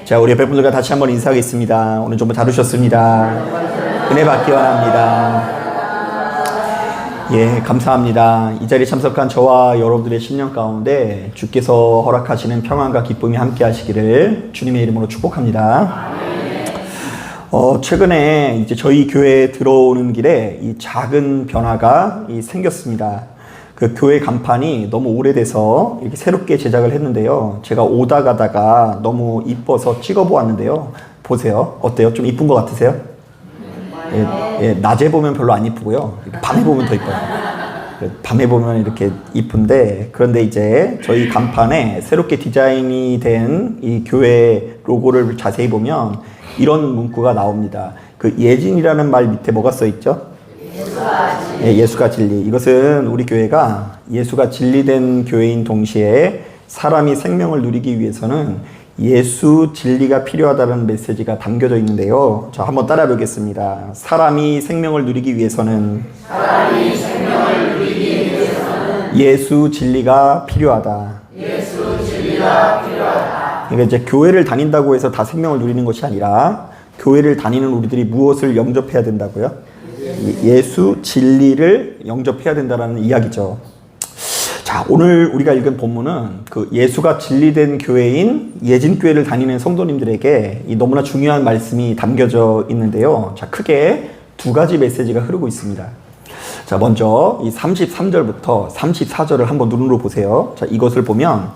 자, 우리 옆에분들과 다시 한번 인사하겠습니다. 오늘 좀 다루셨습니다. 은혜 받기 원합니다. 예, 감사합니다. 이 자리에 참석한 저와 여러분들의 심령 가운데 주께서 허락하시는 평안과 기쁨이 함께 하시기를 주님의 이름으로 축복합니다. 최근에 이제 저희 교회에 들어오는 길에 이 작은 변화가 생겼습니다. 그 교회 간판이 너무 오래돼서 이렇게 새롭게 제작을 했는데요. 제가 오다 가다가 너무 이뻐서 찍어보았는데요. 보세요. 어때요? 좀 이쁜 것 같으세요? 예, 낮에 보면 별로 안 이쁘고요. 밤에 보면 더 이뻐요. 밤에 보면 이렇게 이쁜데, 그런데 이제 저희 간판에 새롭게 디자인이 된 이 교회 로고를 자세히 보면 이런 문구가 나옵니다. 그 예진이라는 말 밑에 뭐가 써 있죠? 예수가 진리. 이것은 우리 교회가 예수가 진리된 교회인 동시에 사람이 생명을 누리기 위해서는 예수 진리가 필요하다는 메시지가 담겨져 있는데요. 자, 한번 따라 보겠습니다. 사람이 생명을 누리기 위해서는 예수 진리가 필요하다. 그러니까 이제 교회를 다닌다고 해서 다 생명을 누리는 것이 아니라 교회를 다니는 우리들이 무엇을 영접해야 된다고요? 예수 진리를 영접해야 된다는 이야기죠. 자, 오늘 우리가 읽은 본문은 그 예수가 진리된 교회인 예진교회를 다니는 성도님들에게 이 너무나 중요한 말씀이 담겨져 있는데요. 자, 크게 두 가지 메시지가 흐르고 있습니다. 자, 먼저 이 33절부터 34절을 한번 눈으로 보세요. 자, 이것을 보면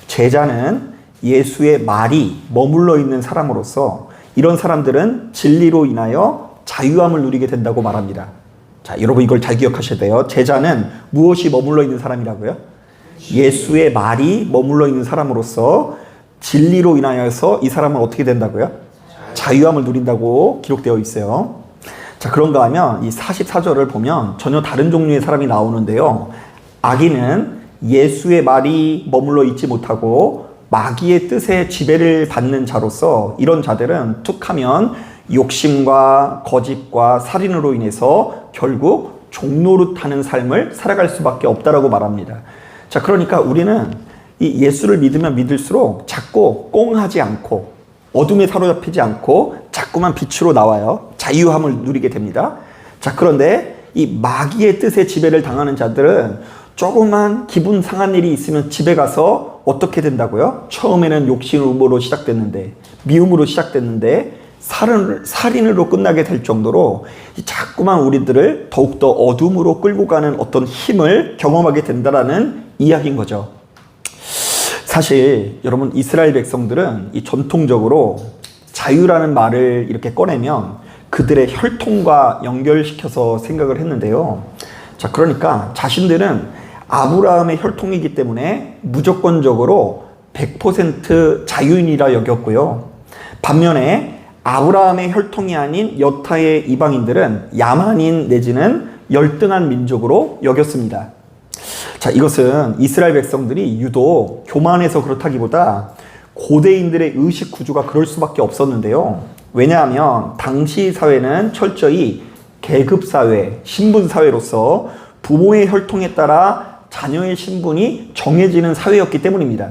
제자는 예수의 말이 머물러 있는 사람으로서 이런 사람들은 진리로 인하여 자유함을 누리게 된다고 말합니다. 자, 여러분 이걸 잘 기억하셔야 돼요. 제자는 무엇이 머물러 있는 사람이라고요? 예수의 말이 머물러 있는 사람으로서 진리로 인하여서 이 사람은 어떻게 된다고요? 자유함을 누린다고 기록되어 있어요. 자, 그런가 하면 이 44절을 보면 전혀 다른 종류의 사람이 나오는데요. 악인은 예수의 말이 머물러 있지 못하고 마귀의 뜻에 지배를 받는 자로서 이런 자들은 툭하면 욕심과 거짓과 살인으로 인해서 결국 종노릇하는 삶을 살아갈 수밖에 없다라고 말합니다. 자, 그러니까 우리는 이 예수를 믿으면 믿을수록 자꾸 꽁하지 않고 어둠에 사로잡히지 않고 자꾸만 빛으로 나와요. 자유함을 누리게 됩니다. 자, 그런데 이 마귀의 뜻에 지배를 당하는 자들은 조그만 기분 상한 일이 있으면 집에 가서 어떻게 된다고요? 처음에는 욕심으로 시작됐는데, 미움으로 시작됐는데 살인으로 끝나게 될 정도로 자꾸만 우리들을 더욱더 어둠으로 끌고 가는 어떤 힘을 경험하게 된다라는 이야기인 거죠. 사실 여러분, 이스라엘 백성들은 이 전통적으로 자유라는 말을 이렇게 꺼내면 그들의 혈통과 연결시켜서 생각을 했는데요. 자, 그러니까 자신들은 아브라함의 혈통이기 때문에 무조건적으로 100% 자유인이라 여겼고요. 반면에 아브라함의 혈통이 아닌 여타의 이방인들은 야만인 내지는 열등한 민족으로 여겼습니다. 자, 이것은 이스라엘 백성들이 유독 교만해서 그렇다기보다 고대인들의 의식 구조가 그럴 수밖에 없었는데요. 왜냐하면 당시 사회는 철저히 계급사회, 신분사회로서 부모의 혈통에 따라 자녀의 신분이 정해지는 사회였기 때문입니다.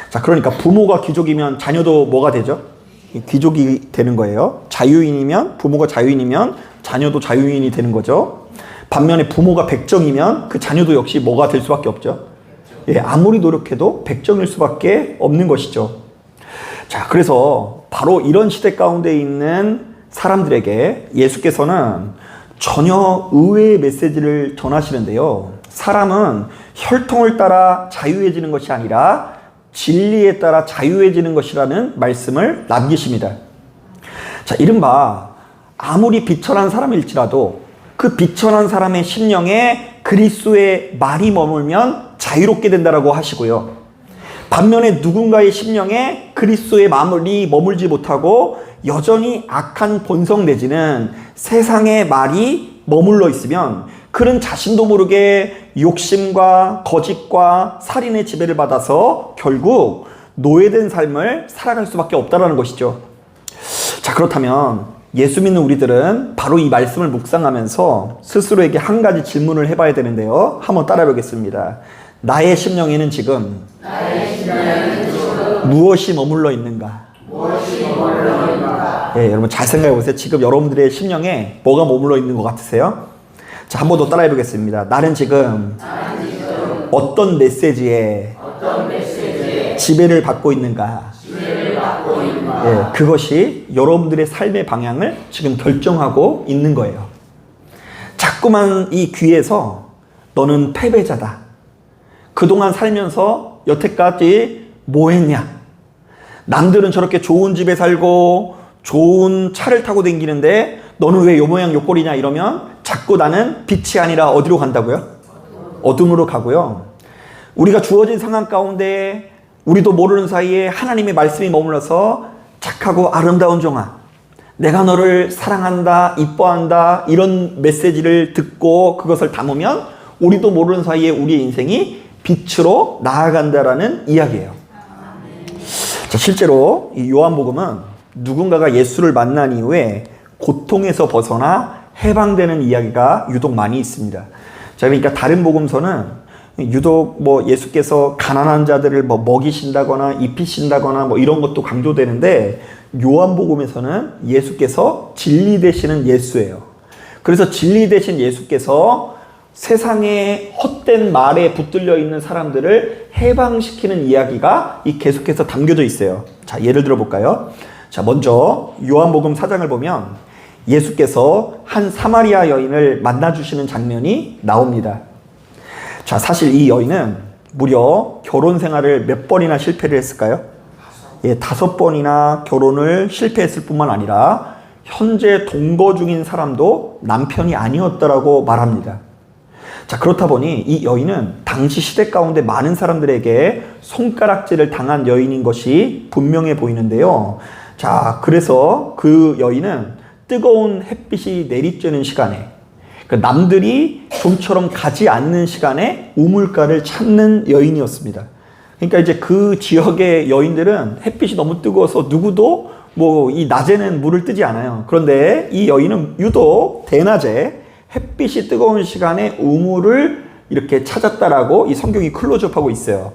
자, 그러니까 부모가 귀족이면 자녀도 뭐가 되죠? 귀족이 되는 거예요. 자유인이면, 부모가 자유인이면 자녀도 자유인이 되는 거죠. 반면에 부모가 백정이면 그 자녀도 역시 뭐가 될 수밖에 없죠. 예, 아무리 노력해도 백정일 수밖에 없는 것이죠. 자, 그래서 바로 이런 시대 가운데 있는 사람들에게 예수께서는 전혀 의외의 메시지를 전하시는데요. 사람은 혈통을 따라 자유해지는 것이 아니라 진리에 따라 자유해지는 것이라는 말씀을 남기십니다. 자, 이른바 아무리 비천한 사람일지라도 그 비천한 사람의 심령에 그리스도의 말이 머물면 자유롭게 된다라고 하시고요. 반면에 누군가의 심령에 그리스도의 말이 머물지 못하고 여전히 악한 본성 내지는 세상의 말이 머물러 있으면 그는 자신도 모르게 욕심과 거짓과 살인의 지배를 받아서 결국 노예된 삶을 살아갈 수밖에 없다는 것이죠. 자, 그렇다면 예수 믿는 우리들은 바로 이 말씀을 묵상하면서 스스로에게 한 가지 질문을 해봐야 되는데요. 한번 따라해 보겠습니다. 나의 심령에는 지금 무엇이 머물러 있는가? 예, 여러분 잘 생각해 보세요. 지금 여러분들의 심령에 뭐가 머물러 있는 것 같으세요? 자, 한 번 더 따라해 보겠습니다. 나는 지금 어떤 메시지에 지배를 받고 있는가? 예, 그것이 여러분들의 삶의 방향을 지금 결정하고 있는 거예요. 자꾸만 이 귀에서 너는 패배자다. 그동안 살면서 여태까지 뭐 했냐? 남들은 저렇게 좋은 집에 살고 좋은 차를 타고 다니는데 너는 왜 요 모양 요 꼴이냐 이러면 자꾸 나는 빛이 아니라 어디로 간다고요? 어둠으로 가고요. 우리가 주어진 상황 가운데 우리도 모르는 사이에 하나님의 말씀이 머물러서 착하고 아름다운 종아, 내가 너를 사랑한다, 이뻐한다 이런 메시지를 듣고 그것을 담으면 우리도 모르는 사이에 우리의 인생이 빛으로 나아간다라는 이야기예요. 자, 실제로 이 요한복음은 누군가가 예수를 만난 이후에 고통에서 벗어나 해방되는 이야기가 유독 많이 있습니다. 자, 그러니까 다른 복음서는 유독 뭐 예수께서 가난한 자들을 뭐 먹이신다거나 입히신다거나 뭐 이런 것도 강조되는데 요한복음에서는 예수께서 진리 되시는 예수예요. 그래서 진리 되신 예수께서 세상에 헛된 말에 붙들려 있는 사람들을 해방시키는 이야기가 계속해서 담겨져 있어요. 자, 예를 들어 볼까요? 자, 먼저 요한복음 4장을 보면 예수께서 한 사마리아 여인을 만나주시는 장면이 나옵니다. 자, 사실 이 여인은 무려 결혼 생활을 몇 번이나 실패를 했을까요? 예, 5번이나 결혼을 실패했을 뿐만 아니라 현재 동거 중인 사람도 남편이 아니었다라고 말합니다. 자, 그렇다 보니 이 여인은 당시 시대 가운데 많은 사람들에게 손가락질을 당한 여인인 것이 분명해 보이는데요. 자, 그래서 그 여인은 뜨거운 햇빛이 내리쬐는 시간에 남들이 좀처럼 가지 않는 시간에 우물가를 찾는 여인이었습니다. 그러니까 이제 그 지역의 여인들은 햇빛이 너무 뜨거워서 누구도 뭐 이 낮에는 물을 뜨지 않아요. 그런데 이 여인은 유독 대낮에 햇빛이 뜨거운 시간에 우물을 이렇게 찾았다라고 이 성경이 클로즈업하고 있어요.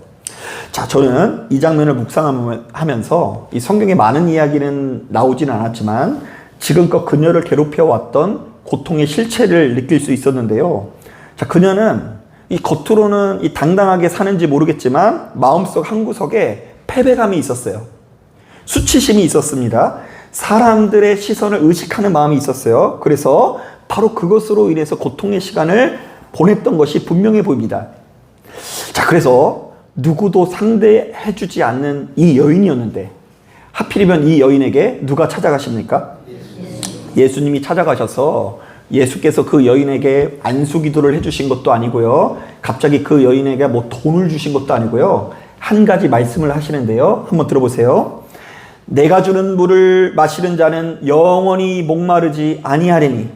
자, 저는 이 장면을 묵상하면서 이 성경에 많은 이야기는 나오진 않았지만 지금껏 그녀를 괴롭혀왔던 고통의 실체를 느낄 수 있었는데요. 자, 그녀는 이 겉으로는 이 당당하게 사는지 모르겠지만 마음속 한구석에 패배감이 있었어요. 수치심이 있었습니다. 사람들의 시선을 의식하는 마음이 있었어요. 그래서 바로 그것으로 인해서 고통의 시간을 보냈던 것이 분명해 보입니다. 자, 그래서 누구도 상대해주지 않는 이 여인이었는데 하필이면 이 여인에게 누가 찾아가십니까? 예수님이 찾아가셔서 예수께서 그 여인에게 안수기도를 해주신 것도 아니고요. 갑자기 그 여인에게 뭐 돈을 주신 것도 아니고요. 한 가지 말씀을 하시는데요. 한번 들어보세요. 내가 주는 물을 마시는 자는 영원히 목마르지 아니하리니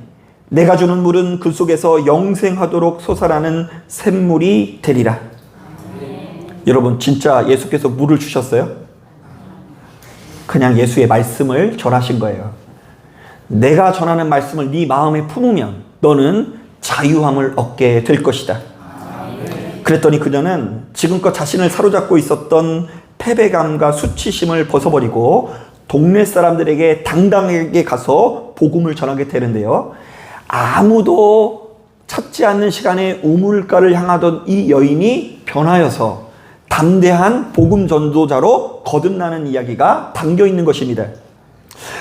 내가 주는 물은 그 속에서 영생하도록 솟아나는 샘물이 되리라. 여러분, 진짜 예수께서 물을 주셨어요? 그냥 예수의 말씀을 전하신 거예요. 내가 전하는 말씀을 네 마음에 품으면 너는 자유함을 얻게 될 것이다. 그랬더니 그녀는 지금껏 자신을 사로잡고 있었던 패배감과 수치심을 벗어버리고 동네 사람들에게 당당하게 가서 복음을 전하게 되는데요. 아무도 찾지 않는 시간에 우물가를 향하던 이 여인이 변하여서 담대한 복음 전도자로 거듭나는 이야기가 담겨 있는 것입니다.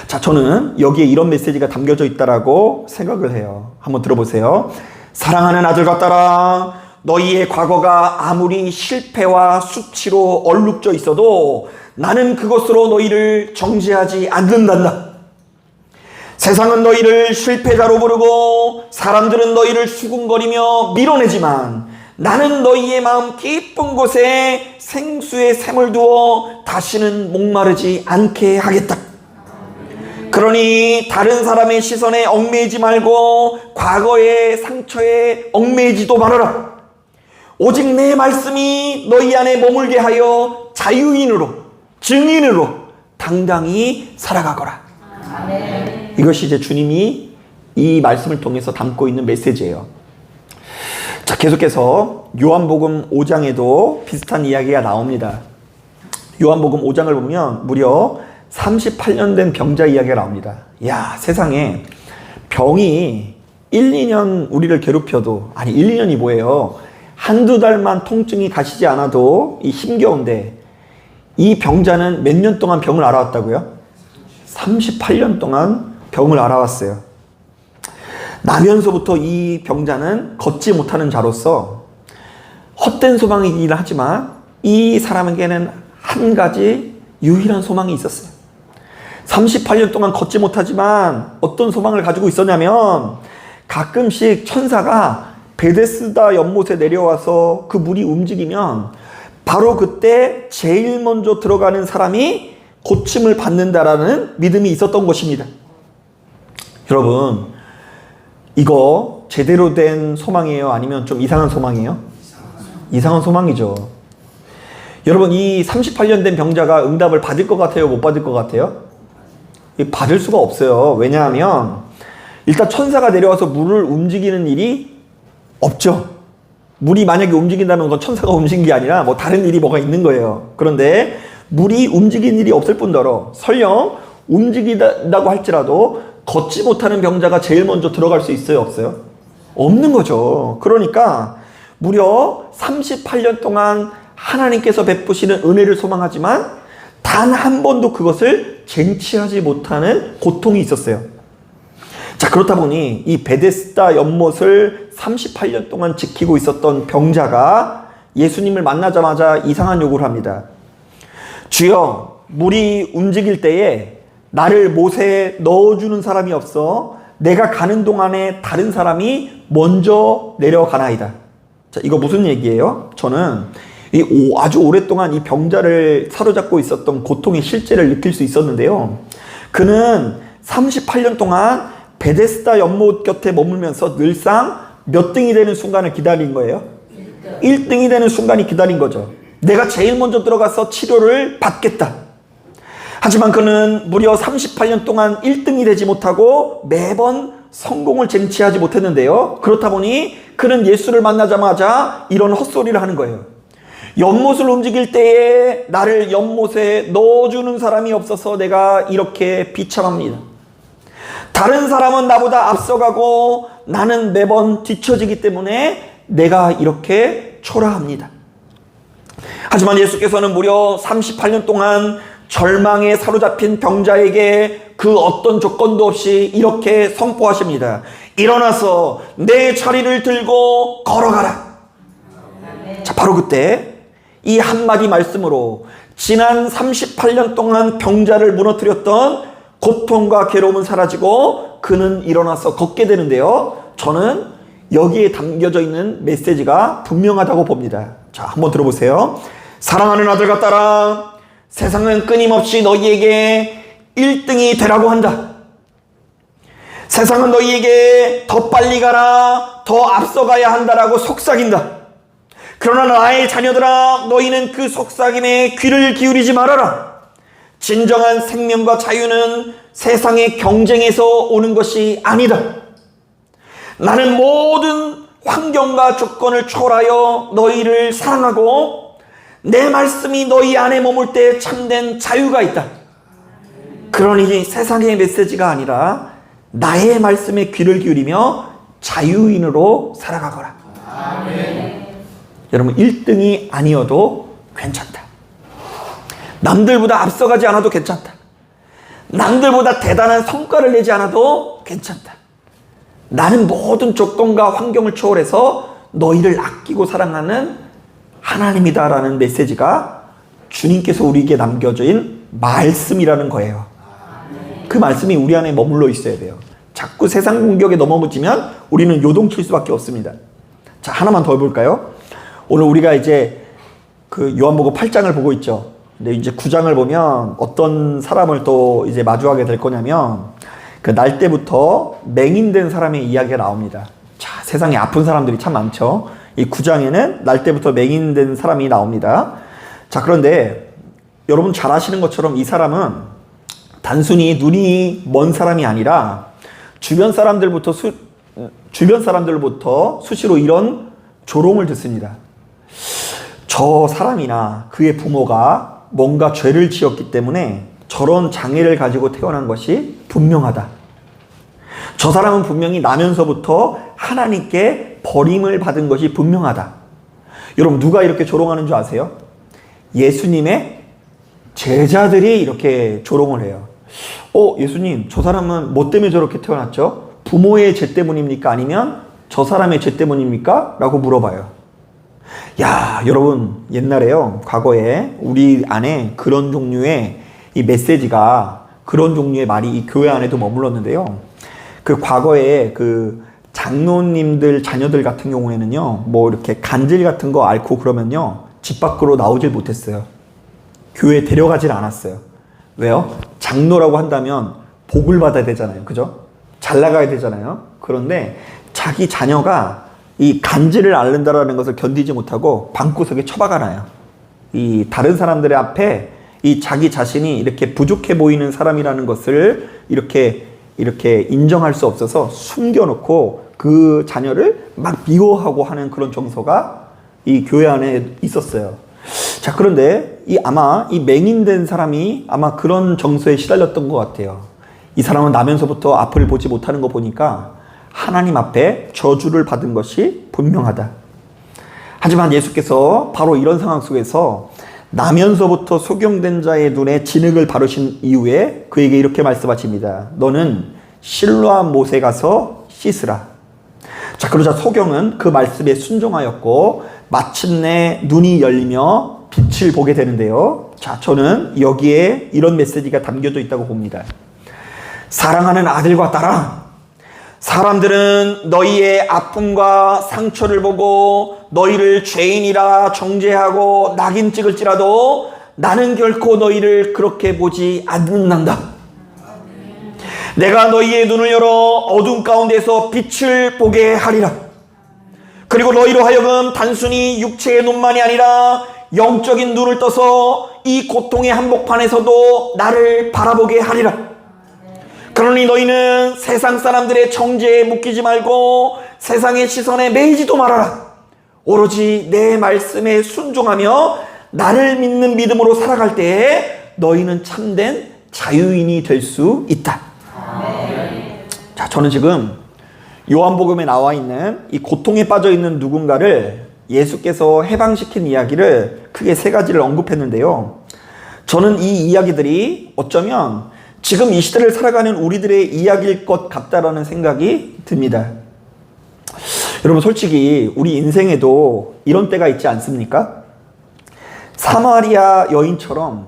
자, 저는 여기에 이런 메시지가 담겨져 있다라고 생각을 해요. 한번 들어보세요. 사랑하는 아들과 딸아, 너희의 과거가 아무리 실패와 수치로 얼룩져 있어도 나는 그것으로 너희를 정죄하지 않는단다. 세상은 너희를 실패자로 부르고 사람들은 너희를 수군거리며 밀어내지만 나는 너희의 마음 깊은 곳에 생수의 샘을 두어 다시는 목마르지 않게 하겠다. 그러니 다른 사람의 시선에 얽매이지 말고 과거의 상처에 얽매이지도 말아라. 오직 내 말씀이 너희 안에 머물게 하여 자유인으로 증인으로 당당히 살아가거라. 아멘. 이것이 이제 주님이 이 말씀을 통해서 담고 있는 메시지예요. 자, 계속해서 요한복음 5장에도 비슷한 이야기가 나옵니다. 요한복음 5장을 보면 무려 38년 된 병자 이야기가 나옵니다. 야, 세상에 병이 1, 2년 우리를 괴롭혀도, 아니 1, 2년이 뭐예요? 한두 달만 통증이 가시지 않아도 이 힘겨운데, 이 병자는 몇 년 동안 병을 앓아왔다고요? 38년 동안 병을 앓아왔어요. 나면서부터 이 병자는 걷지 못하는 자로서 헛된 소망이긴 하지만 이 사람에게는 한 가지 유일한 소망이 있었어요. 38년 동안 걷지 못하지만 어떤 소망을 가지고 있었냐면, 가끔씩 천사가 베데스다 연못에 내려와서 그 물이 움직이면 바로 그때 제일 먼저 들어가는 사람이 고침을 받는다라는 믿음이 있었던 것입니다. 여러분, 이거 제대로 된 소망이에요? 아니면 좀 이상한 소망이에요? 이상한 소망이죠. 여러분, 이 38년 된 병자가 응답을 받을 것 같아요? 못 받을 것 같아요? 받을 수가 없어요. 왜냐하면 일단 천사가 내려와서 물을 움직이는 일이 없죠. 물이 만약에 움직인다면 그건 천사가 움직인 게 아니라 뭐 다른 일이 뭐가 있는 거예요. 그런데 물이 움직인 일이 없을 뿐더러 설령 움직인다고 할지라도 걷지 못하는 병자가 제일 먼저 들어갈 수 있어요? 없어요? 없는 거죠. 그러니까 무려 38년 동안 하나님께서 베푸시는 은혜를 소망하지만 단 한 번도 그것을 쟁취하지 못하는 고통이 있었어요. 자, 그렇다 보니 이 베데스다 연못을 38년 동안 지키고 있었던 병자가 예수님을 만나자마자 이상한 요구를 합니다. 주여, 물이 움직일 때에 나를 못에 넣어주는 사람이 없어 내가 가는 동안에 다른 사람이 먼저 내려가나이다. 자, 이거 무슨 얘기예요? 저는 아주 오랫동안 이 병자를 사로잡고 있었던 고통의 실제를 느낄 수 있었는데요. 그는 38년 동안 베데스다 연못 곁에 머물면서 늘상 몇 등이 되는 순간을 기다린 거예요? 1등이 되는 순간이 기다린 거죠. 내가 제일 먼저 들어가서 치료를 받겠다. 하지만 그는 무려 38년 동안 1등이 되지 못하고 매번 성공을 쟁취하지 못했는데요. 그렇다 보니 그는 예수를 만나자마자 이런 헛소리를 하는 거예요. 연못을 움직일 때에 나를 연못에 넣어주는 사람이 없어서 내가 이렇게 비참합니다. 다른 사람은 나보다 앞서가고 나는 매번 뒤처지기 때문에 내가 이렇게 초라합니다. 하지만 예수께서는 무려 38년 동안 절망에 사로잡힌 병자에게 그 어떤 조건도 없이 이렇게 선포하십니다. 일어나서 내 자리를 들고 걸어가라. 자, 바로 그때 이 한마디 말씀으로 지난 38년 동안 병자를 무너뜨렸던 고통과 괴로움은 사라지고 그는 일어나서 걷게 되는데요. 저는 여기에 담겨져 있는 메시지가 분명하다고 봅니다. 자, 한번 들어보세요. 사랑하는 아들과 딸아, 세상은 끊임없이 너희에게 1등이 되라고 한다. 세상은 너희에게 더 빨리 가라, 더 앞서가야 한다라고 속삭인다. 그러나 나의 자녀들아, 너희는 그 속삭임에 귀를 기울이지 말아라. 진정한 생명과 자유는 세상의 경쟁에서 오는 것이 아니다. 나는 모든 환경과 조건을 초월하여 너희를 사랑하고 내 말씀이 너희 안에 머물 때 참된 자유가 있다. 그러니 세상의 메시지가 아니라 나의 말씀에 귀를 기울이며 자유인으로 살아가거라. 아멘. 여러분, 1등이 아니어도 괜찮다. 남들보다 앞서가지 않아도 괜찮다. 남들보다 대단한 성과를 내지 않아도 괜찮다. 나는 모든 조건과 환경을 초월해서 너희를 아끼고 사랑하는 하나님이다라는 메시지가 주님께서 우리에게 남겨진 말씀이라는 거예요. 그 말씀이 우리 안에 머물러 있어야 돼요. 자꾸 세상 공격에 넘어지면 우리는 요동칠 수밖에 없습니다. 자, 하나만 더 해볼까요? 오늘 우리가 이제 그 요한복음 8장을 보고 있죠. 근데 이제 9장을 보면 어떤 사람을 또 이제 마주하게 될 거냐면, 그 날 때부터 맹인된 사람의 이야기가 나옵니다. 자, 세상에 아픈 사람들이 참 많죠. 이 9장에는 날 때부터 맹인된 사람이 나옵니다. 자, 그런데 여러분 잘 아시는 것처럼 이 사람은 단순히 눈이 먼 사람이 아니라 주변 사람들부터 수시로 이런 조롱을 듣습니다. 저 사람이나 그의 부모가 뭔가 죄를 지었기 때문에 저런 장애를 가지고 태어난 것이 분명하다. 저 사람은 분명히 나면서부터 하나님께 버림을 받은 것이 분명하다. 여러분, 누가 이렇게 조롱하는 줄 아세요? 예수님의 제자들이 이렇게 조롱을 해요. 예수님, 저 사람은 뭐 때문에 저렇게 태어났죠? 부모의 죄 때문입니까? 아니면 저 사람의 죄 때문입니까? 라고 물어봐요. 야, 여러분, 옛날에요, 과거에 우리 안에 그런 종류의 이 메시지가, 그런 종류의 말이 이 교회 안에도 머물렀는데요. 그 과거에 그 장로님들 자녀들 같은 경우에는요, 뭐 이렇게 간질 같은 거 앓고 그러면요, 집 밖으로 나오질 못했어요. 교회에 데려가질 않았어요. 왜요? 장로라고 한다면 복을 받아야 되잖아요. 그죠? 잘 나가야 되잖아요. 그런데 자기 자녀가 이 간질을 앓는다라는 것을 견디지 못하고 방구석에 처박아놔요. 이 다른 사람들의 앞에 이 자기 자신이 이렇게 부족해 보이는 사람이라는 것을 이렇게 인정할 수 없어서 숨겨놓고 그 자녀를 막 미워하고 하는 그런 정서가 이 교회 안에 있었어요. 자, 그런데 아마 이 맹인된 사람이 아마 그런 정서에 시달렸던 것 같아요. 이 사람은 나면서부터 앞을 보지 못하는 거 보니까 하나님 앞에 저주를 받은 것이 분명하다. 하지만 예수께서 바로 이런 상황 속에서 나면서부터 소경된 자의 눈에 진흙을 바르신 이후에 그에게 이렇게 말씀하십니다. 너는 실로암 못에 가서 씻으라. 자, 그러자 소경은 그 말씀에 순종하였고 마침내 눈이 열리며 빛을 보게 되는데요. 자, 저는 여기에 이런 메시지가 담겨져 있다고 봅니다. 사랑하는 아들과 딸아, 사람들은 너희의 아픔과 상처를 보고 너희를 죄인이라 정죄하고 낙인 찍을지라도 나는 결코 너희를 그렇게 보지 않는다. 내가 너희의 눈을 열어 어둠 가운데서 빛을 보게 하리라. 그리고 너희로 하여금 단순히 육체의 눈만이 아니라 영적인 눈을 떠서 이 고통의 한복판에서도 나를 바라보게 하리라. 그러니 너희는 세상 사람들의 정죄에 묶이지 말고 세상의 시선에 매이지도 말아라. 오로지 내 말씀에 순종하며 나를 믿는 믿음으로 살아갈 때에 너희는 참된 자유인이 될 수 있다. 자, 저는 지금 요한복음에 나와 있는 이 고통에 빠져 있는 누군가를 예수께서 해방시킨 이야기를 크게 세 가지를 언급했는데요. 저는 이 이야기들이 어쩌면 지금 이 시대를 살아가는 우리들의 이야기일 것 같다라는 생각이 듭니다. 여러분, 솔직히 우리 인생에도 이런 때가 있지 않습니까? 사마리아 여인처럼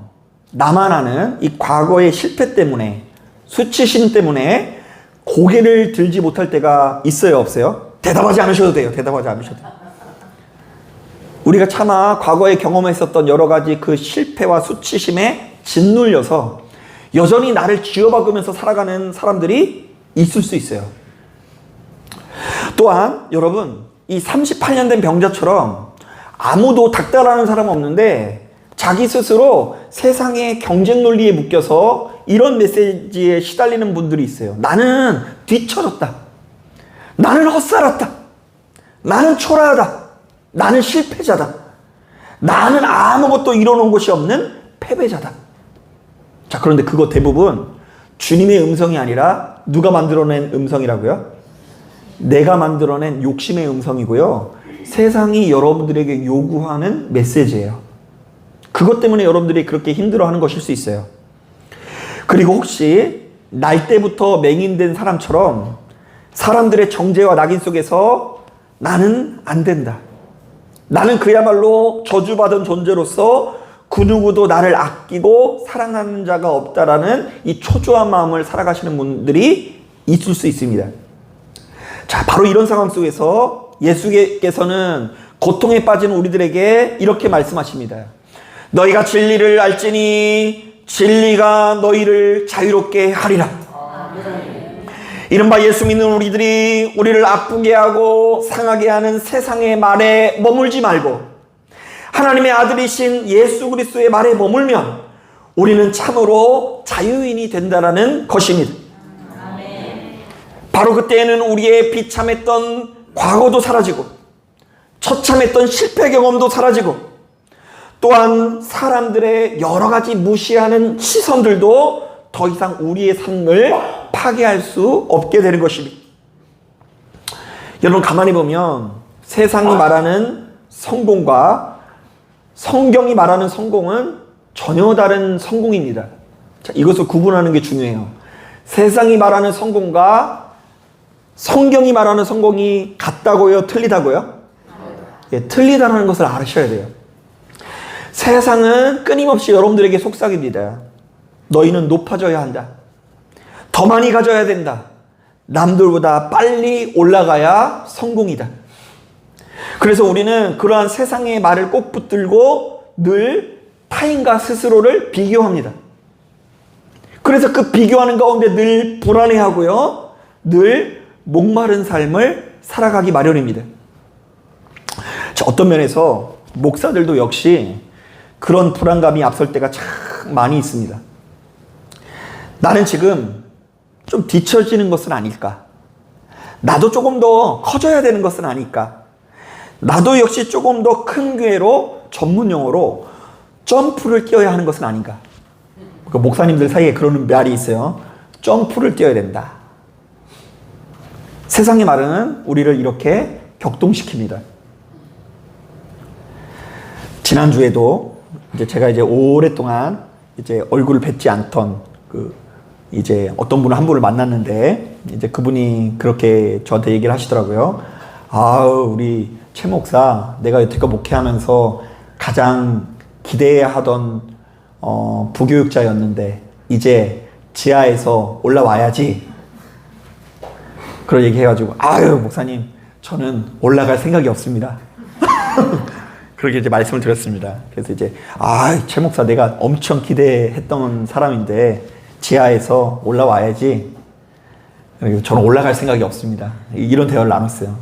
나만 아는 이 과거의 실패 때문에, 수치심 때문에 고개를 들지 못할 때가 있어요, 없어요? 대답하지 않으셔도 돼요. 대답하지 않으셔도 돼요. 우리가 차마 과거에 경험했었던 여러 가지 그 실패와 수치심에 짓눌려서 여전히 나를 쥐어박으면서 살아가는 사람들이 있을 수 있어요. 또한 여러분, 이 38년 된 병자처럼 아무도 닥달하는 사람은 없는데 자기 스스로 세상의 경쟁 논리에 묶여서 이런 메시지에 시달리는 분들이 있어요. 나는 뒤처졌다. 나는 헛살았다. 나는 초라하다. 나는 실패자다. 나는 아무것도 이뤄놓은 것이 없는 패배자다. 자, 그런데 그거 대부분 주님의 음성이 아니라 누가 만들어낸 음성이라고요? 내가 만들어낸 욕심의 음성이고요. 세상이 여러분들에게 요구하는 메시지예요. 그것 때문에 여러분들이 그렇게 힘들어하는 것일 수 있어요. 그리고 혹시 날 때부터 맹인된 사람처럼 사람들의 정죄와 낙인 속에서 나는 안 된다. 나는 그야말로 저주받은 존재로서 그 누구도 나를 아끼고 사랑하는 자가 없다라는 이 초조한 마음을 살아가시는 분들이 있을 수 있습니다. 자, 바로 이런 상황 속에서 예수께서는 고통에 빠진 우리들에게 이렇게 말씀하십니다. 너희가 진리를 알지니 진리가 너희를 자유롭게 하리라. 이른바 예수 믿는 우리들이 우리를 아프게 하고 상하게 하는 세상의 말에 머물지 말고 하나님의 아들이신 예수 그리스도의 말에 머물면 우리는 참으로 자유인이 된다라는 것입니다. 바로 그때에는 우리의 비참했던 과거도 사라지고 처참했던 실패 경험도 사라지고 또한 사람들의 여러 가지 무시하는 시선들도 더 이상 우리의 삶을 파괴할 수 없게 되는 것입니다. 여러분 가만히 보면 세상이 말하는 성공과 성경이 말하는 성공은 전혀 다른 성공입니다. 자, 이것을 구분하는 게 중요해요. 세상이 말하는 성공과 성경이 말하는 성공이 같다고요? 틀리다고요? 예, 틀리다는 것을 아셔야 돼요. 세상은 끊임없이 여러분들에게 속삭입니다. 너희는 높아져야 한다. 더 많이 가져야 된다. 남들보다 빨리 올라가야 성공이다. 그래서 우리는 그러한 세상의 말을 꼭 붙들고 늘 타인과 스스로를 비교합니다. 그래서 그 비교하는 가운데 늘 불안해하고요. 늘 목마른 삶을 살아가기 마련입니다. 자, 어떤 면에서 목사들도 역시 그런 불안감이 앞설 때가 참 많이 있습니다. 나는 지금 좀 뒤처지는 것은 아닐까? 나도 조금 더 커져야 되는 것은 아닐까? 나도 역시 조금 더 큰 교회로 전문 용어로 점프를 뛰어야 하는 것은 아닌가? 그 목사님들 사이에 그런 말이 있어요. 점프를 뛰어야 된다. 세상의 말은 우리를 이렇게 격동시킵니다. 지난주에도 제가 오랫동안 얼굴을 뵙지 않던 어떤 분을 한 분을 만났는데 그분이 그렇게 저한테 얘기를 하시더라고요. 아우, 우리 최 목사, 내가 여태껏 목회하면서 가장 기대해야 하던 부교육자였는데 이제 지하에서 올라와야지. 그런 얘기 해가지고, 아유, 목사님, 저는 올라갈 생각이 없습니다. 그렇게 말씀을 드렸습니다. 그래서 최 목사, 내가 엄청 기대했던 사람인데 지하에서 올라와야지. 저는 올라갈 생각이 없습니다. 이런 대화를 나눴어요.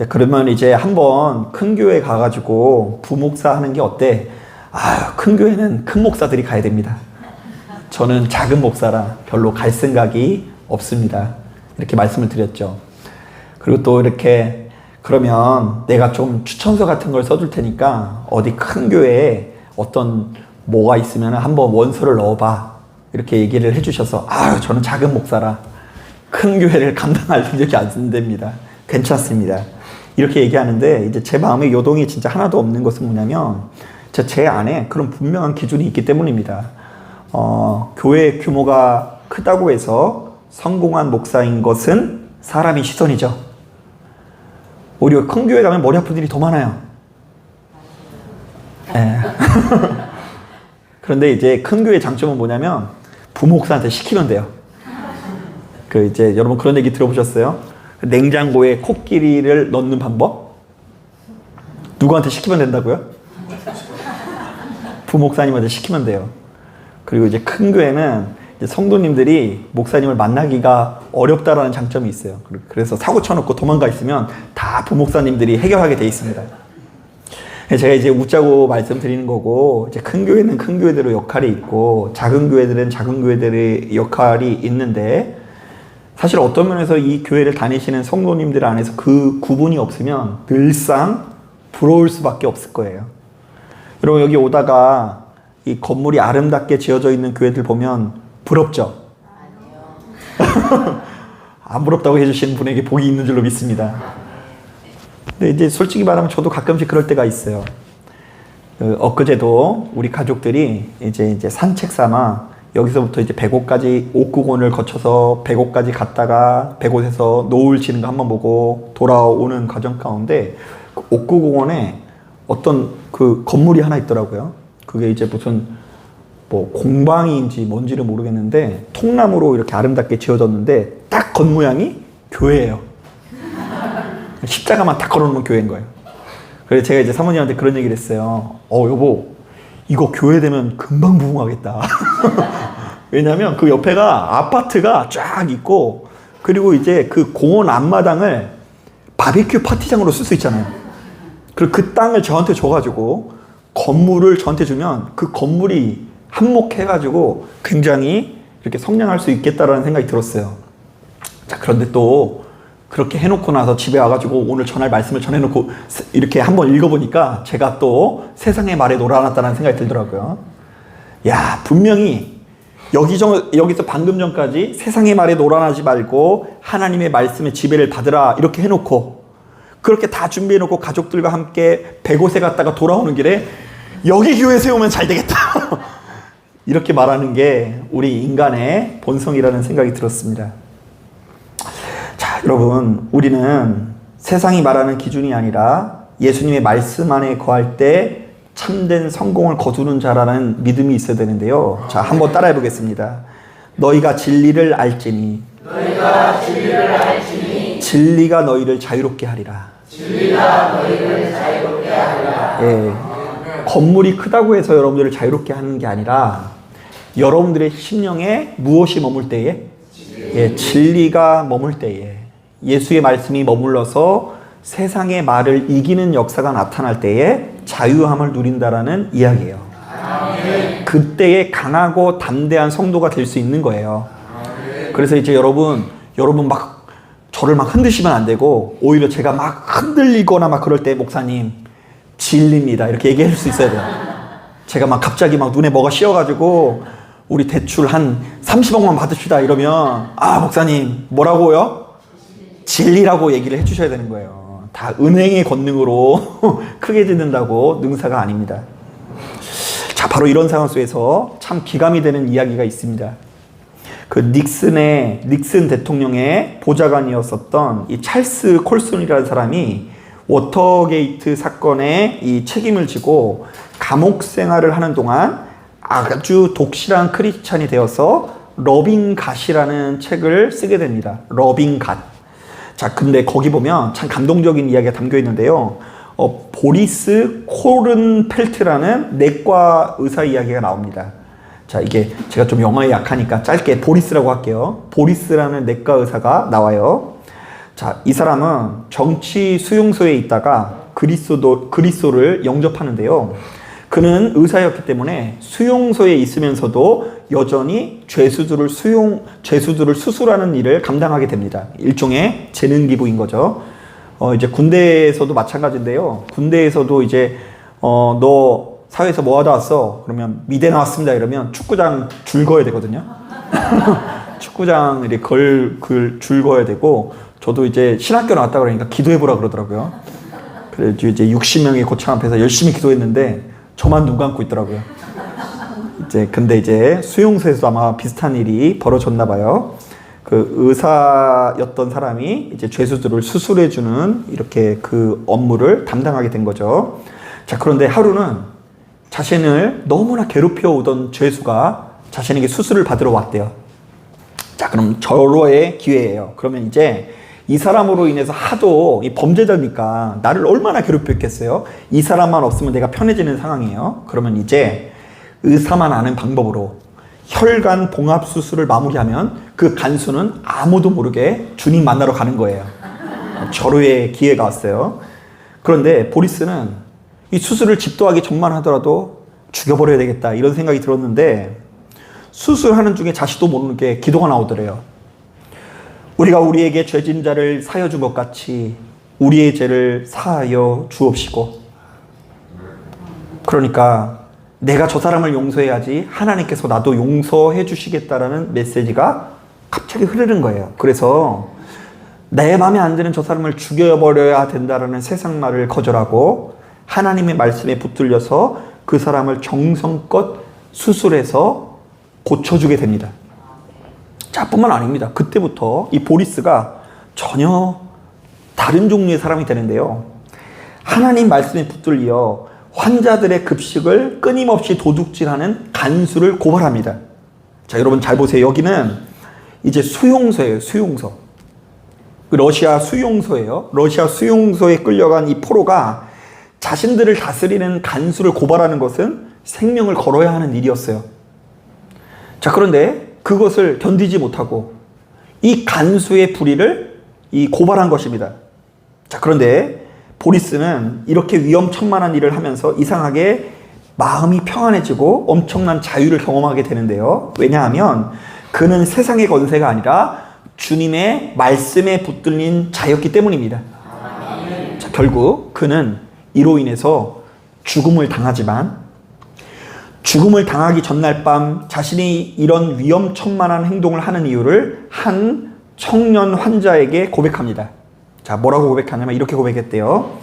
그러면 한번 큰 교회 가가지고 부목사 하는 게 어때? 아유, 큰 교회는 큰 목사들이 가야 됩니다. 저는 작은 목사라 별로 갈 생각이 없습니다. 이렇게 말씀을 드렸죠. 그리고 또 이렇게 그러면 내가 좀 추천서 같은 걸 써줄 테니까 어디 큰 교회에 어떤 뭐가 있으면 한번 원서를 넣어봐. 이렇게 얘기를 해주셔서 아유, 저는 작은 목사라 큰 교회를 감당할 능력이 안 됩니다. 괜찮습니다. 이렇게 얘기하는데 제 마음에 요동이 진짜 하나도 없는 것은 뭐냐면 제 안에 그런 분명한 기준이 있기 때문입니다. 교회 규모가 크다고 해서 성공한 목사인 것은 사람의 시선이죠. 오히려 큰 교회 가면 머리 아픈 일이 더 많아요. 네. 그런데 큰 교회의 장점은 뭐냐면 부목사한테 시키면 돼요. 여러분 그런 얘기 들어보셨어요? 냉장고에 코끼리를 넣는 방법? 누구한테 시키면 된다고요? 부목사님한테 시키면 돼요. 그리고 큰 교회는 성도님들이 목사님을 만나기가 어렵다라는 장점이 있어요. 그래서 사고 쳐놓고 도망가 있으면 다 부목사님들이 해결하게 돼 있습니다. 제가 웃자고 말씀드리는 거고, 큰 교회는 큰 교회대로 역할이 있고, 작은 교회들은 작은 교회들의 역할이 있는데, 사실 어떤 면에서 이 교회를 다니시는 성도님들 안에서 그 구분이 없으면 늘상 부러울 수밖에 없을 거예요. 여러분, 여기 오다가 이 건물이 아름답게 지어져 있는 교회들 보면 부럽죠? 아니요. 안 부럽다고 해주시는 분에게 복이 있는 줄로 믿습니다. 근데 솔직히 말하면 저도 가끔씩 그럴 때가 있어요. 엊그제도 우리 가족들이 산책 삼아 여기서부터 100호까지 옥구곤을 거쳐서 100호까지 갔다가 100호에서 노을 지는 거 한번 보고 돌아오는 과정 가운데 그 옥구공원에 어떤 그 건물이 하나 있더라고요. 그게 무슨 공방인지 뭔지를 모르겠는데 통나무로 이렇게 아름답게 지어졌는데 딱 겉모양이 교회예요. 십자가만 딱 걸어놓은 교회인 거예요. 그래서 제가 사모님한테 그런 얘기를 했어요. 여보, 이거 교회 되면 금방 부흥하겠다. 왜냐면 그 옆에가 아파트가 쫙 있고, 그리고 그 공원 앞마당을 바비큐 파티장으로 쓸 수 있잖아요. 그리고 그 땅을 저한테 줘가지고 건물을 저한테 주면 그 건물이 한몫해가지고 굉장히 이렇게 성장할 수 있겠다라는 생각이 들었어요. 자, 그런데 또 그렇게 해놓고 나서 집에 와가지고 오늘 전할 말씀을 전해놓고 이렇게 한번 읽어보니까 제가 또 세상의 말에 놀아났다는 생각이 들더라고요. 야, 분명히 여기서 방금 전까지 세상의 말에 놀아나지 말고 하나님의 말씀의 지배를 받으라 이렇게 해놓고 그렇게 다 준비해놓고 가족들과 함께 100곳에 갔다가 돌아오는 길에 여기 교회 세우면 잘 되겠다 이렇게 말하는 게 우리 인간의 본성이라는 생각이 들었습니다. 자, 여러분, 우리는 세상이 말하는 기준이 아니라 예수님의 말씀 안에 거할 때 참된 성공을 거두는 자라는 믿음이 있어야 되는데요. 자, 한번 따라해 보겠습니다. 너희가 진리를 알지니 진리가 너희를 자유롭게 하리라. 예, 건물이 크다고 해서 여러분들을 자유롭게 하는 게 아니라 여러분들의 심령에 무엇이 머물 때에? 예, 진리가 머물 때에, 예수의 말씀이 머물러서 세상의 말을 이기는 역사가 나타날 때에 자유함을 누린다라는 이야기예요. 그때에 강하고 담대한 성도가 될 수 있는 거예요. 그래서 이제 여러분 막 저를 막 흔드시면 안 되고, 오히려 제가 막 흔들리거나 막 그럴 때 목사님 진리입니다 이렇게 얘기할 수 있어야 돼요. 제가 막 갑자기 막 눈에 뭐가 씌어가지고 우리 대출 한 30억만 받읍시다 이러면 아 목사님 뭐라고요? 진리라고 얘기를 해주셔야 되는 거예요. 다 은행의 권능으로 크게 짓는다고 능사가 아닙니다. 자, 바로 이런 상황 속에서 참 기감이 되는 이야기가 있습니다. 그 닉슨 대통령의 보좌관이었었던 이 찰스 콜슨이라는 사람이 워터게이트 사건에 이 책임을 지고 감옥 생활을 하는 동안 아주 독실한 크리스찬이 되어서 러빙 갓이라는 책을 쓰게 됩니다. 러빙 갓. 자, 근데 거기 보면 참 감동적인 이야기가 담겨 있는데요. 보리스 코른펠트라는 내과 의사 이야기가 나옵니다. 자, 이게 제가 좀 영어에 약하니까 짧게 보리스라고 할게요. 보리스라는 내과 의사가 나와요. 자, 이 사람은 정치 수용소에 있다가 그리스도를 영접하는데요. 그는 의사였기 때문에 수용소에 있으면서도 여전히 죄수들을 수술하는 일을 감당하게 됩니다. 일종의 재능 기부인 거죠. 이제 군대에서도 마찬가지인데요. 군대에서도 이제 너 사회에서 뭐 하다 왔어? 그러면 미대 나왔습니다. 이러면 축구장 줄 거야 되거든요. 축구장 이렇게 줄 거야 되고, 저도 이제 신학교 나왔다 그러니까 기도해보라 그러더라고요. 그래서 이제 60명의 고창 앞에서 열심히 기도했는데 저만 눈 감고 있더라고요. 근데 이제 수용소에서 아마 비슷한 일이 벌어졌나 봐요. 그 의사였던 사람이 이제 죄수들을 수술해주는 이렇게 그 업무를 담당하게 된 거죠. 자, 그런데 하루는 자신을 너무나 괴롭혀 오던 죄수가 자신에게 수술을 받으러 왔대요. 자, 그럼 절호의 기회예요. 그러면 이제 이 사람으로 인해서 하도 이 범죄자니까 나를 얼마나 괴롭혔겠어요? 이 사람만 없으면 내가 편해지는 상황이에요. 그러면 이제 의사만 아는 방법으로 혈관 봉합 수술을 마무리하면 그 간수는 아무도 모르게 주님 만나러 가는 거예요. 절호의 기회가 왔어요. 그런데 보리스는 이 수술을 집도하기 전만 하더라도 죽여버려야 되겠다 이런 생각이 들었는데, 수술하는 중에 자신도 모르게 기도가 나오더래요. 우리가 우리에게 죄진 자를 사하여 준 것 같이 우리의 죄를 사하여 주옵시고. 그러니까 내가 저 사람을 용서해야지 하나님께서 나도 용서해 주시겠다라는 메시지가 갑자기 흐르는 거예요. 그래서 내 마음에 안 드는 저 사람을 죽여버려야 된다라는 세상 말을 거절하고 하나님의 말씀에 붙들려서 그 사람을 정성껏 수술해서 고쳐주게 됩니다. 자, 뿐만 아닙니다. 그때부터 이 보리스가 전혀 다른 종류의 사람이 되는데요. 하나님 말씀에 붙들려 환자들의 급식을 끊임없이 도둑질하는 간수를 고발합니다. 자, 여러분 잘 보세요. 여기는 이제 수용소예요. 수용소. 러시아 수용소예요. 러시아 수용소에 끌려간 이 포로가 자신들을 다스리는 간수를 고발하는 것은 생명을 걸어야 하는 일이었어요. 자, 그런데 그것을 견디지 못하고 이 간수의 불의를 고발한 것입니다. 자, 그런데 보리스는 이렇게 위험천만한 일을 하면서 이상하게 마음이 평안해지고 엄청난 자유를 경험하게 되는데요. 왜냐하면 그는 세상의 권세가 아니라 주님의 말씀에 붙들린 자였기 때문입니다. 자, 결국 그는 이로 인해서 죽음을 당하지만 죽음을 당하기 전날 밤 자신이 이런 위험천만한 행동을 하는 이유를 한 청년 환자에게 고백합니다. 자, 뭐라고 고백하냐면 이렇게 고백했대요.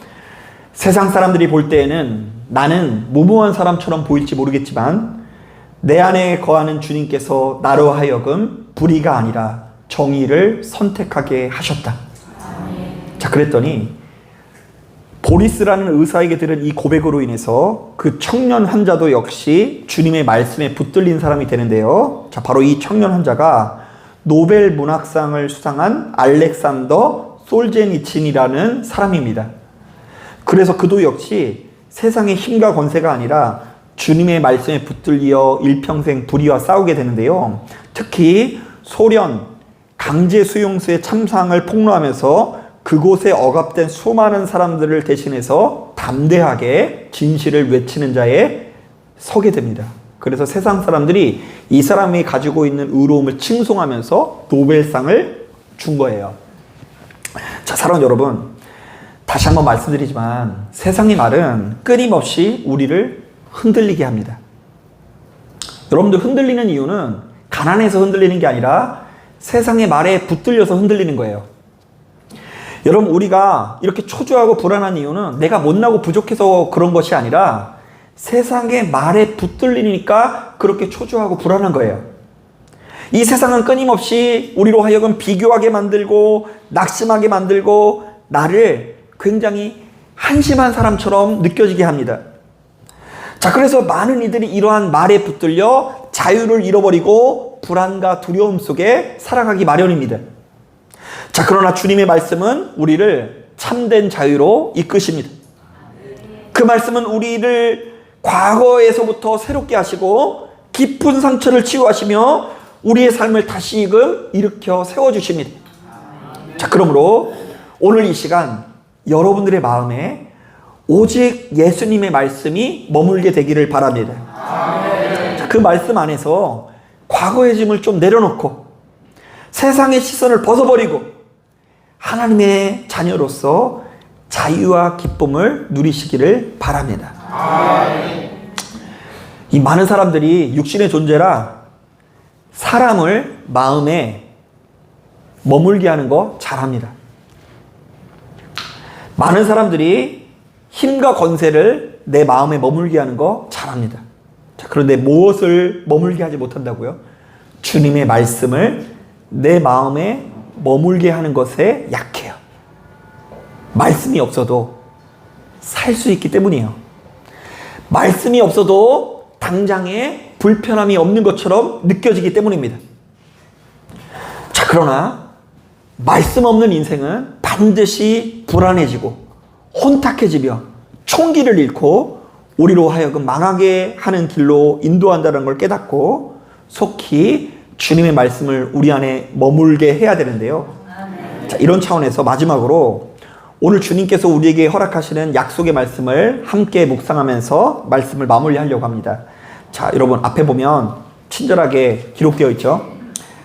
세상 사람들이 볼 때에는 나는 무모한 사람처럼 보일지 모르겠지만 내 안에 거하는 주님께서 나로 하여금 불의가 아니라 정의를 선택하게 하셨다. 자, 그랬더니 보리스라는 의사에게 들은 이 고백으로 인해서 그 청년 환자도 역시 주님의 말씀에 붙들린 사람이 되는데요. 자, 바로 이 청년 환자가 노벨 문학상을 수상한 알렉산더 솔제니친이라는 사람입니다. 그래서 그도 역시 세상의 힘과 권세가 아니라 주님의 말씀에 붙들려 일평생 불의와 싸우게 되는데요. 특히 소련 강제 수용소의 참상을 폭로하면서 그곳에 억압된 수많은 사람들을 대신해서 담대하게 진실을 외치는 자에 서게 됩니다. 그래서 세상 사람들이 이 사람이 가지고 있는 의로움을 칭송하면서 노벨상을 준 거예요. 자, 사랑하는 여러분, 다시 한번 말씀드리지만 세상의 말은 끊임없이 우리를 흔들리게 합니다. 여러분들 흔들리는 이유는 가난해서 흔들리는 게 아니라 세상의 말에 붙들려서 흔들리는 거예요. 여러분, 우리가 이렇게 초조하고 불안한 이유는 내가 못나고 부족해서 그런 것이 아니라 세상의 말에 붙들리니까 그렇게 초조하고 불안한 거예요. 이 세상은 끊임없이 우리로 하여금 비교하게 만들고 낙심하게 만들고 나를 굉장히 한심한 사람처럼 느껴지게 합니다. 자, 그래서 많은 이들이 이러한 말에 붙들려 자유를 잃어버리고 불안과 두려움 속에 살아가기 마련입니다. 자, 그러나 주님의 말씀은 우리를 참된 자유로 이끄십니다. 그 말씀은 우리를 과거에서부터 새롭게 하시고 깊은 상처를 치유하시며 우리의 삶을 다시금 일으켜 세워주십니다. 자, 그러므로 오늘 이 시간 여러분들의 마음에 오직 예수님의 말씀이 머물게 되기를 바랍니다. 자, 그 말씀 안에서 과거의 짐을 좀 내려놓고 세상의 시선을 벗어버리고 하나님의 자녀로서 자유와 기쁨을 누리시기를 바랍니다. 이 많은 사람들이 육신의 존재라 사람을 마음에 머물게 하는 거 잘합니다. 많은 사람들이 힘과 권세를 내 마음에 머물게 하는 거 잘합니다. 자, 그런데 무엇을 머물게 하지 못한다고요? 주님의 말씀을 내 마음에 머물게 하는 것에 약해요. 말씀이 없어도 살 수 있기 때문이에요. 말씀이 없어도 당장에 불편함이 없는 것처럼 느껴지기 때문입니다. 자, 그러나 말씀 없는 인생은 반드시 불안해지고 혼탁해지며 총기를 잃고 우리로 하여금 망하게 하는 길로 인도한다는 걸 깨닫고 속히 주님의 말씀을 우리 안에 머물게 해야 되는데요. 자, 이런 차원에서 마지막으로 오늘 주님께서 우리에게 허락하시는 약속의 말씀을 함께 묵상하면서 말씀을 마무리하려고 합니다. 자, 여러분 앞에 보면 친절하게 기록되어 있죠.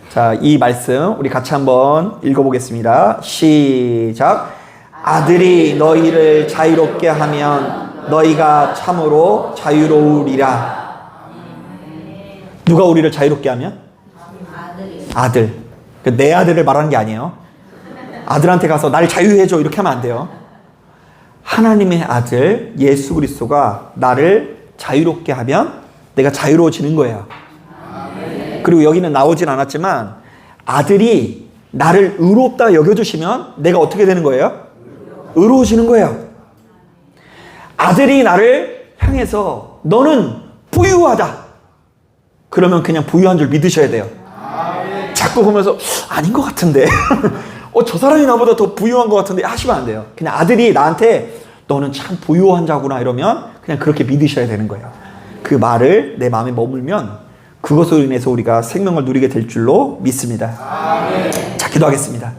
자, 이 말씀 우리 같이 한번 읽어보겠습니다. 시작. 아들이 너희를 자유롭게 하면 너희가 참으로 자유로우리라. 누가 우리를 자유롭게 하면? 아들. 내 아들을 말하는 게 아니에요. 아들한테 가서 날 자유해줘 이렇게 하면 안 돼요. 하나님의 아들 예수 그리스도가 나를 자유롭게 하면 내가 자유로워지는 거예요. 그리고 여기는 나오진 않았지만 아들이 나를 의롭다 여겨주시면 내가 어떻게 되는 거예요? 의로워지는 거예요. 아들이 나를 향해서 너는 부유하다. 그러면 그냥 부유한 줄 믿으셔야 돼요. 자꾸 보면서 아닌 것 같은데 저 사람이 나보다 더 부유한 것 같은데 하시면 안 돼요. 그냥 아들이 나한테 너는 참 부유한 자구나 이러면 그냥 그렇게 믿으셔야 되는 거예요. 그 말을 내 마음에 머물면 그것으로 인해서 우리가 생명을 누리게 될 줄로 믿습니다. 자, 기도하겠습니다.